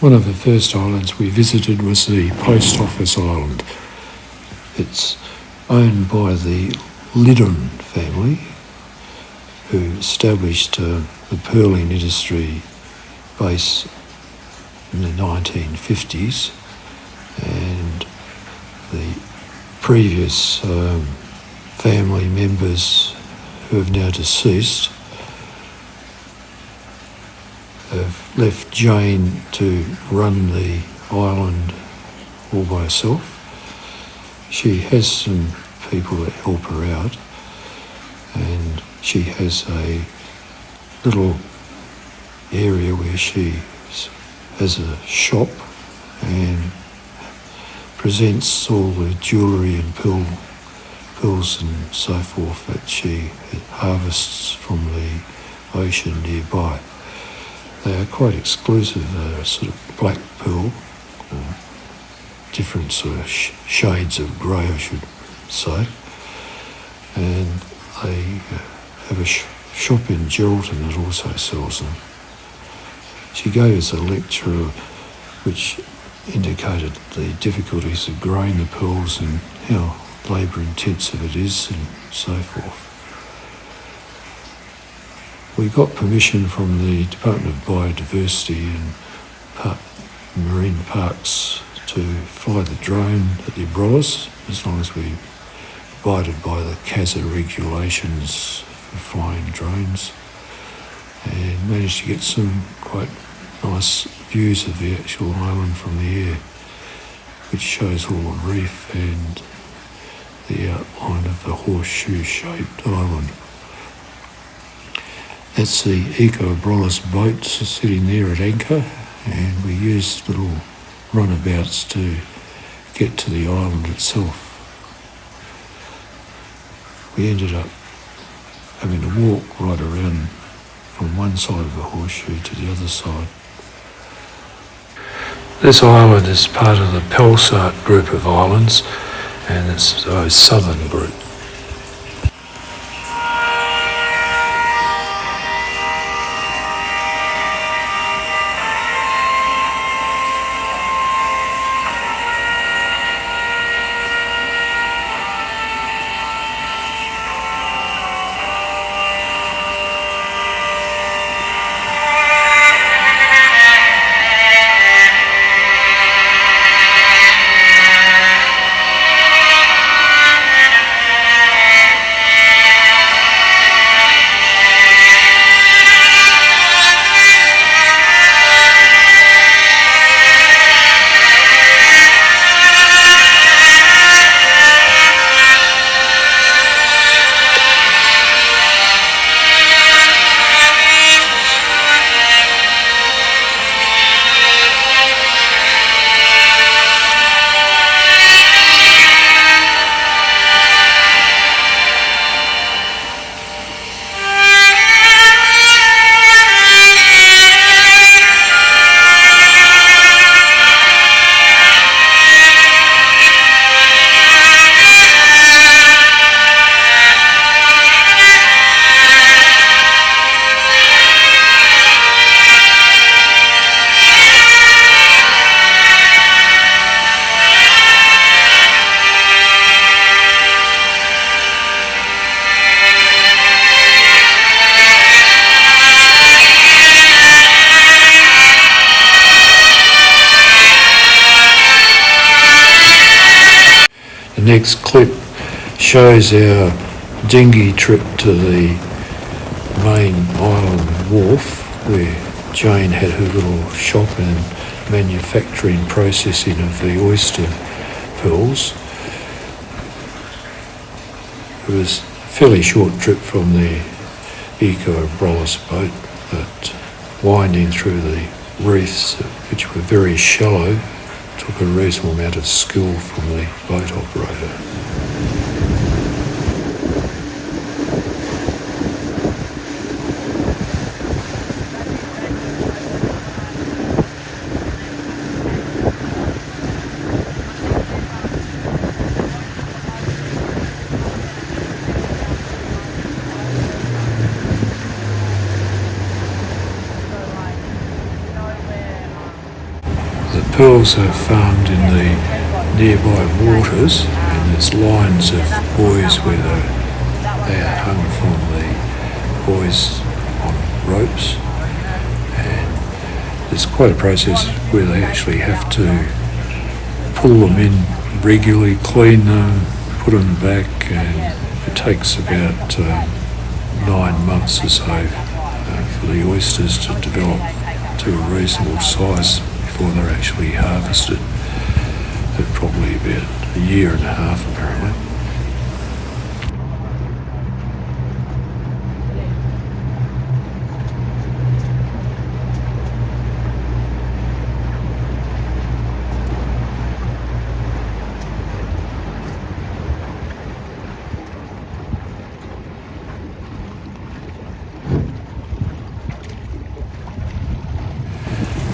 One of the first islands we visited was the Post Office Island. It's owned by the Liddon family, who established the pearling industry base in the 1950s, and the previous family members who have now deceased have left Jane to run the island all by herself. She has some people that help her out, and she has a little area where she has a shop and presents all the jewellery and pearls and so forth that she harvests from the ocean nearby. They are quite exclusive. They're sort of black pearl, or different sort of shades of grey, I should say. And they have a shop in Geraldton that also sells them. She gave us a lecture which indicated the difficulties of growing the pearls and how labour intensive it is and so forth. We got permission from the Department of Biodiversity and Marine Parks to fly the drone at the Abrolhos, as long as we abided by the CASA regulations for flying drones, and managed to get some quite nice views of the actual island from the air, which shows all the reef and the outline of the horseshoe-shaped island. That's the Abrolhos boat sitting there at anchor, and we used little runabouts to get to the island itself. We ended up having to walk right around from one side of the horseshoe to the other side. This island is part of the Pelsart group of islands, and it's a southern group. The next clip shows our dinghy trip to the main island wharf, where Jane had her little shop and manufacturing processing of the oyster pearls. It was a fairly short trip from the Abrolhos boat, but winding through the reefs, which were very shallow, took a reasonable amount of skill from the boat operator. pearls are farmed in the nearby waters, and there's lines of buoys where they are hung from the buoys on ropes, and there's quite a process where they actually have to pull them in regularly, clean them, put them back, and it takes about 9 months or so for the oysters to develop to a reasonable size before they're actually harvested. They're probably about a year and a half apparently.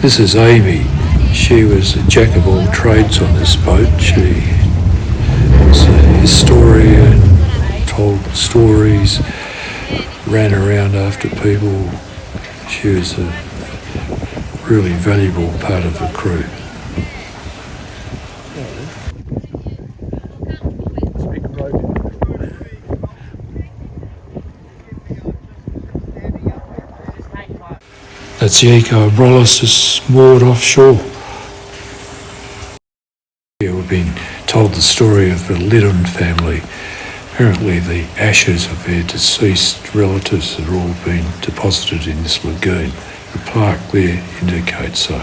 This is Amy. She was a jack of all trades on this boat. She was a historian, told stories, ran around after people. She was a really valuable part of the crew. That's the Abrolhos just moored offshore. Yeah, we've been told the story of the Liddon family. Apparently the ashes of their deceased relatives have all been deposited in this lagoon. The plaque there indicates so.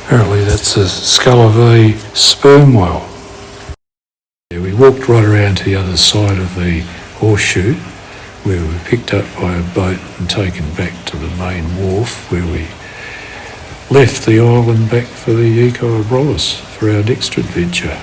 Apparently that's the skull of a sperm whale. Yeah, we walked right around to the other side of the horseshoe, where we were picked up by a boat and taken back to the main wharf, where we left the island back for the Abrolhos for our next adventure.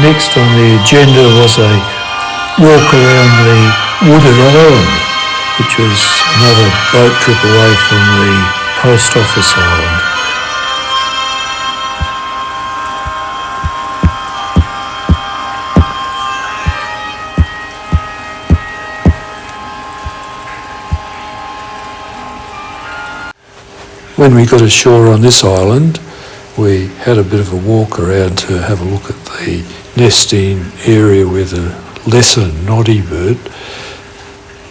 Next on the agenda was a walk around the wooded island, which was another boat trip away from the post office island. When we got ashore on this island, we had a bit of a walk around to have a look at the nesting area where the lesser noddy bird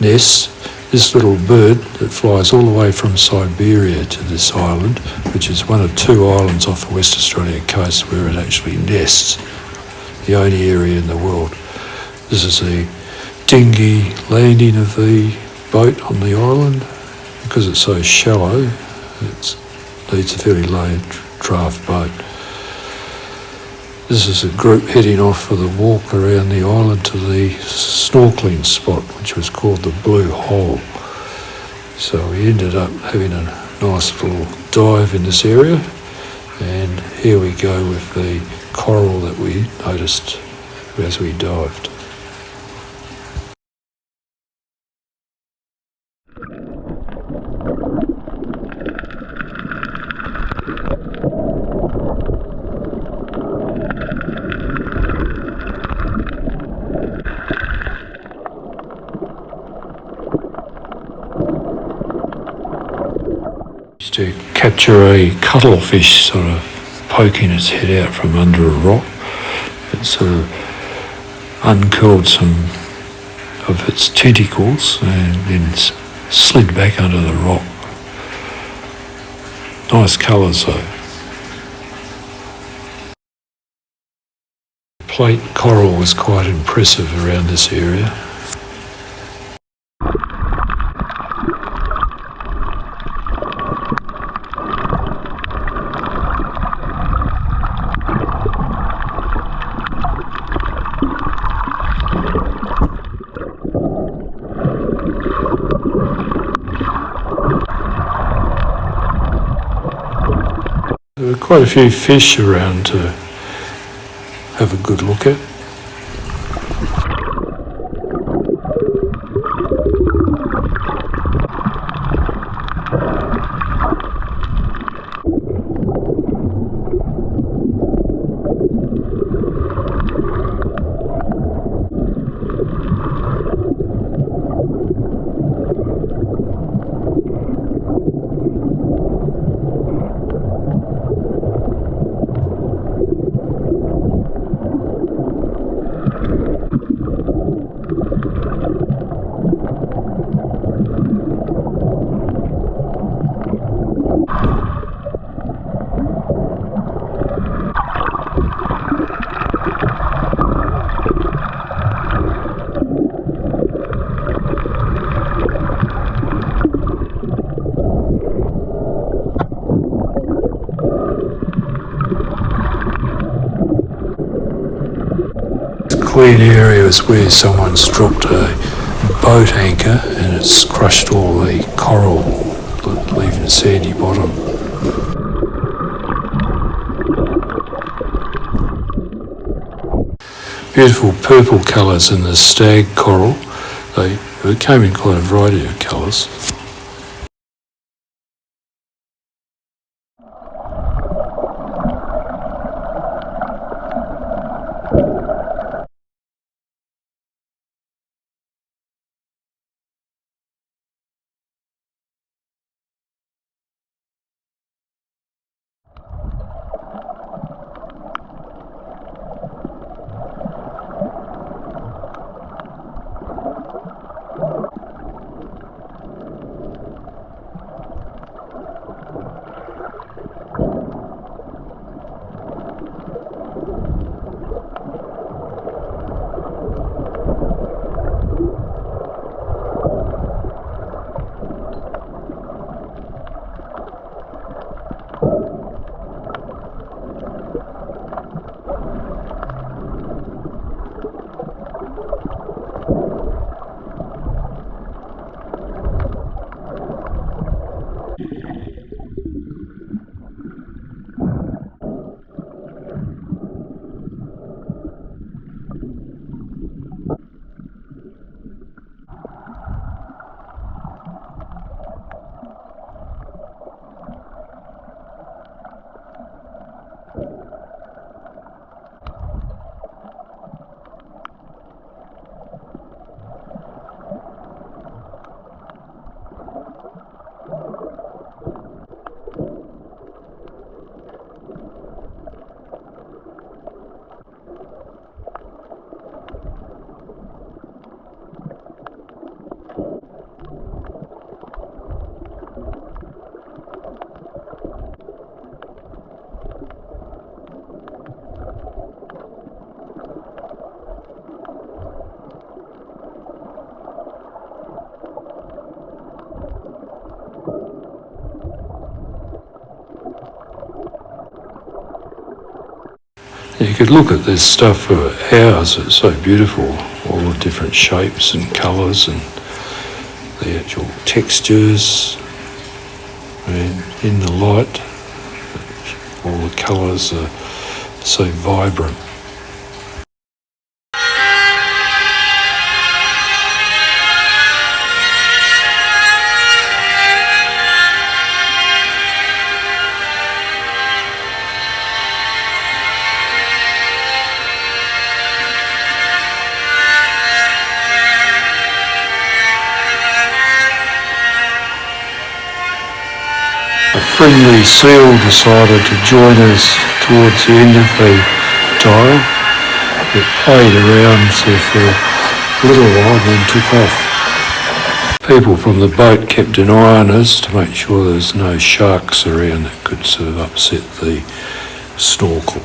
nests. This little bird that flies all the way from Siberia to this island, which is one of 2 islands off the West Australia coast where it actually nests, the only area in the world. This is a dinghy landing of the boat on the island. Because it's so shallow, it needs a fairly low draft boat. This is a group heading off for the walk around the island to the snorkelling spot, which was called the Blue Hole. So we ended up having a nice little dive in this area, and here we go with the coral that we noticed as we dived. To capture a cuttlefish sort of poking its head out from under a rock. It sort of uncurled some of its tentacles and then slid back under the rock. Nice colours though. Plate coral was quite impressive around this area. quite a few fish around to have a good look at. Cleared areas where someone's dropped a boat anchor and it's crushed all the coral, leaving a sandy bottom. Beautiful purple colours in the stag coral. They came in quite a variety of colours. You could look at this stuff for hours. It's so beautiful, all the different shapes and colours and the actual textures. And in the light, all the colours are so vibrant. A friendly seal decided to join us towards the end of the dive. It played around for a little while and then took off. People from the boat kept an eye on us to make sure there's no sharks around that could sort of upset the snorkel.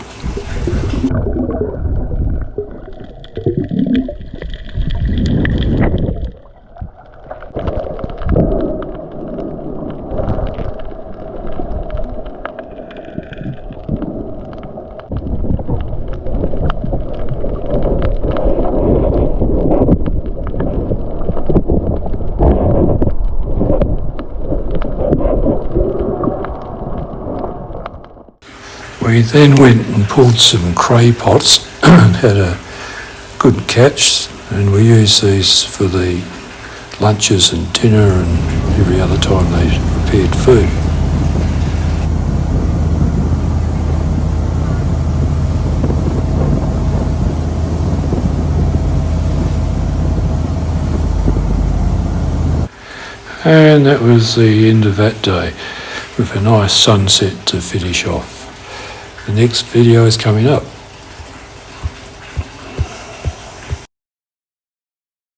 We then went and pulled some cray pots and had a good catch, and we use these for the lunches and dinner and every other time they prepared food. And that was the end of that day, with a nice sunset to finish off. The next video is coming up.